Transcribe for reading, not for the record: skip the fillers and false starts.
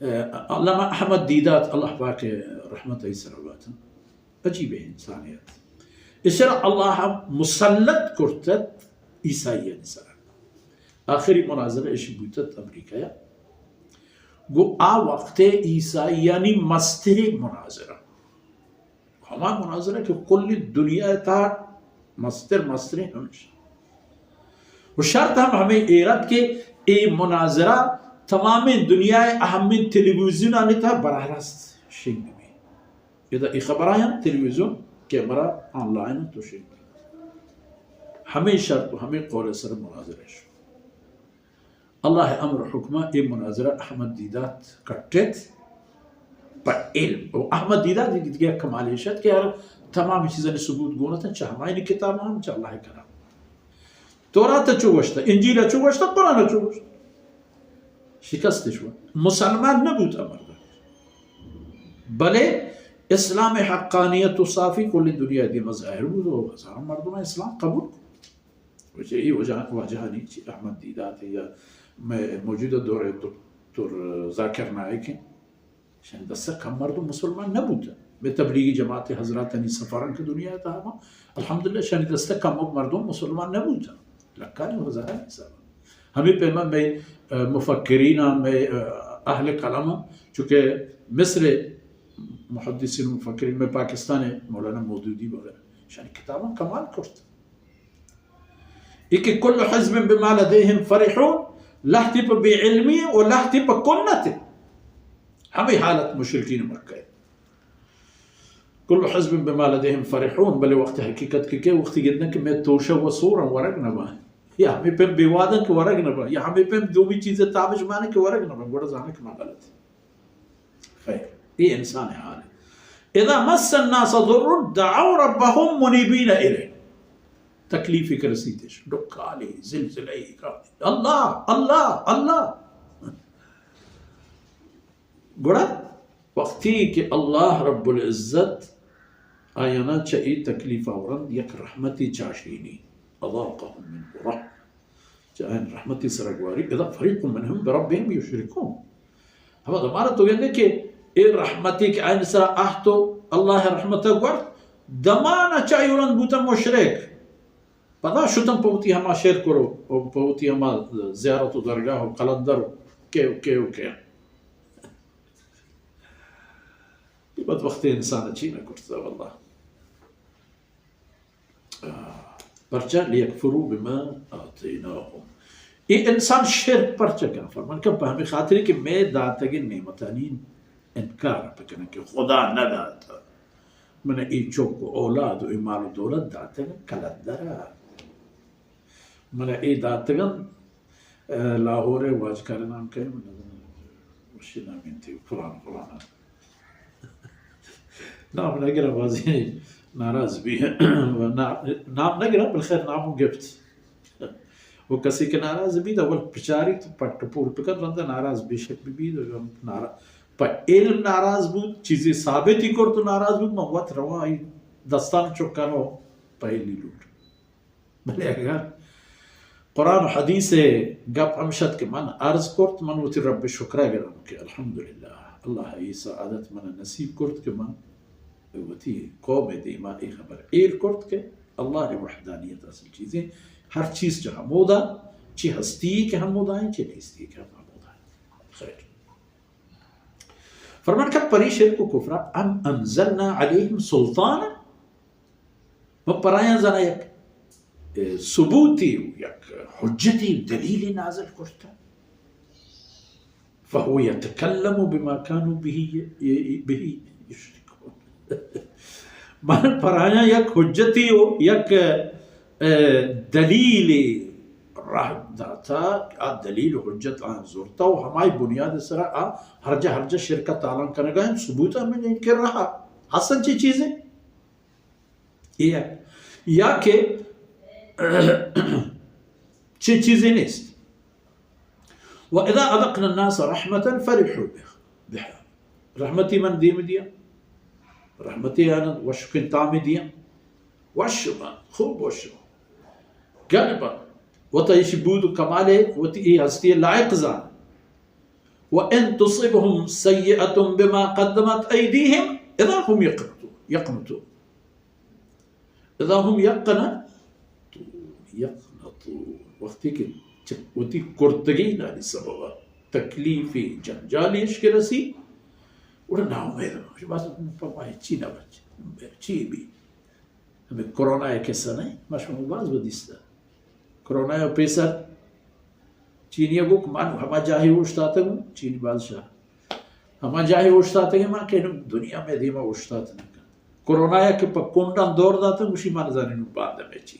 علامہ احمد دیدات اللہ پاک رحمت ایسرواتا عجیب انسانیت اسرا اللہ مسلط کرتت عیسائیان سر آخری مناظرہ ايش بوتت امریکا گو وقت عیسائیانی مستر مناظرہ ہما مناظرہ کہ کل دنیا تا مستر ہمیشہ و شرط ہمیں ایراد کہ اے مناظرہ تمام دنیا اہم تلویزیون آنے تھا براہ راست شنگ میں اذا ای خبر آیا تلویزیون کیمرہ آن لائن تو شنگ ہمیں شرط و ہمیں قول سر مناظرہ شو اللہ امر حکمہ اے مناظرہ احمد دیدات کٹت پر علم و احمد دیدات دیگه کمالیشت کہ یار تمام چیزیں ثبوت گونتا چاہ ہمائنی کتاب ہم چاہ اللہ کرام تورات چو گوشتا انجیل چو گوشتا قرآن چو گوشتا شکست شو مسلمان نبود امر بلے اسلام حقانیت و صافی کل دنیا دی مظاہر بود و ہزاروں مردم اسلام قبول کو وجہ یہ وجہ نہیں چی احمد دیدات یا موجودہ دور دکتر ذاکر نائک ہیں شان دستا کم مردم مسلمان نبود میں تبلیغی جماعت حضرات یعنی سفران کی دنیا تھا الحمدللہ شان دستا کم مردم مسلمان نبود لکانی وزارہ حساب ہمیں پیما میں مفکرین میں اہل قلم چونکہ مصر محدثین مفکرین میں پاکستان مولانا مودودی وغیرہ شان کتاباں کمال کرتا ایک کل حزب بما لديهم فرحون لحتی پا بے علمی و لحتی پا کنت ہمیں حالت مشرکین مکہ کل حزب بما لديهم فرحون بلے وقت حقیقت کے وقت گدنا کہ میں توشہ و سورا ورگ نبا یا ہمیں پہ بیوادن کے ورگ نبا یا ہمیں پہ جو بھی چیزیں تابش مانے کے ورگ نبا گوڑا زانے کے ماں غلط خیر یہ انسان حال ہے اذا مس الناس ضر دعوا ربهم منیبین الیہ تکلیفی کا رسیدش ڈکالی زلزلے اللہ اللہ اللہ گوڑا وقتی کہ اللہ رب العزت آیانا چاہی تکلیف آورند یک رحمتی چاشینی اضاقهم من رحم چاہین رحمتی سرگواری اذا فریق منهم بربهم یشرکون ہم ہمارا تو یہ کہ اے رحمتی کہ آئین سر آہتو اللہ رحمت گورد دمانا چاہی ورند بوتا مشرک پتا شتم پوتی ہما شیر کرو پوتی ہما زیارت و درگاہ و قلندر کیو بد وقت انسان اچھی نہ کرتا واللہ پرچہ لیکفروا بما آتیناہم یہ انسان شرک پرچہ کیا فرمان کہ ہمیں خاطر کہ میں داتگی نعمتانی انکار پکنے کہ خدا نہ داتا میں نے ای چوک اولاد و مال و دولت داتگی کلندرہ میں نے ای داتگن لاہور واج کرنام کہے میں نے وشی نامین تھی فلانا نام نگرہ بازی ناراض بھی ہے نام نگرہ بالخیر نامو گفت وہ کسی کے ناراض بھی دا ول پچاری تو پٹ پور پکر رندہ ناراض بھی شک بھی پا علم ناراض بود چیزی ثابتی کر تو ناراض بود موت روائی دستان چکانو پہلی لوٹ بلے اگر قرآن و حدیث گپ ہمشد کے من عرض کرت من وتی رب شکرہ گرانو کہ الحمدللہ اللہ ای سعادت من نصیب کرت کہ من وتی قوم دیما ای خبر ایر کرت کہ اللہ وحدانیت اصل چیزیں ہر چیز جہاں مودا چی ہستی کہ ہم مودا ہیں چی نیستی کہ ہم مودا ہیں خیر فرمان کہ پری شرک و کفرہ ام انزلنا علیہم سلطانا وہ پرایاں زنا یک ثبوتی یک حجتی دلیل نازل کرتا فهو يتكلم بما كانوا به يشركون من پرایاں یک حجتی ہو یک دلیل راہ داتا دلیل حجت آن زورتا و ہمائی بنیاد سرا ہرجہ شرکت تعلیم کرنے گا ہم ثبوت ہمیں نہیں کر رہا حسن چی چیزیں یا کہ چی چیزیں نیست وَإِذَا أَذَقْنَا النَّاسَ رَحْمَةً فَرِحُوا بِهَا رحمتی من دیم دیا رحمتی آنند وشکن تام دیا وشما خوب وشما گلبا وتا یہ بود و کمال ہے وتی یہ ہستی لائق زان وَإِن تُصِبْهُمْ سَيِّئَةٌ بِمَا قَدَّمَتْ أَيْدِيهِمْ إِذَا هُمْ يَقْنُطُونَ إِذَا هُمْ يَقْنَطُونَ وقتی کہ وتی کردگی نالی سببا تکلیفی جنجالی اشکی رسی اوڑا نا امید بس پاپا چی نبچ چی بھی ہمیں کرونا ہے کسا نہیں مشمول باز بدیستا کرونا ہے پیسر چینی گوک من ہما جاہی اوشتاتا گو چینی بادشاہ ہما جاہی اوشتاتا گو ماں کہ دنیا میں دیما اوشتاتا نکا کرونا ہے کہ پا کنڈان دور داتا گوشی من زنینو باندہ میں چی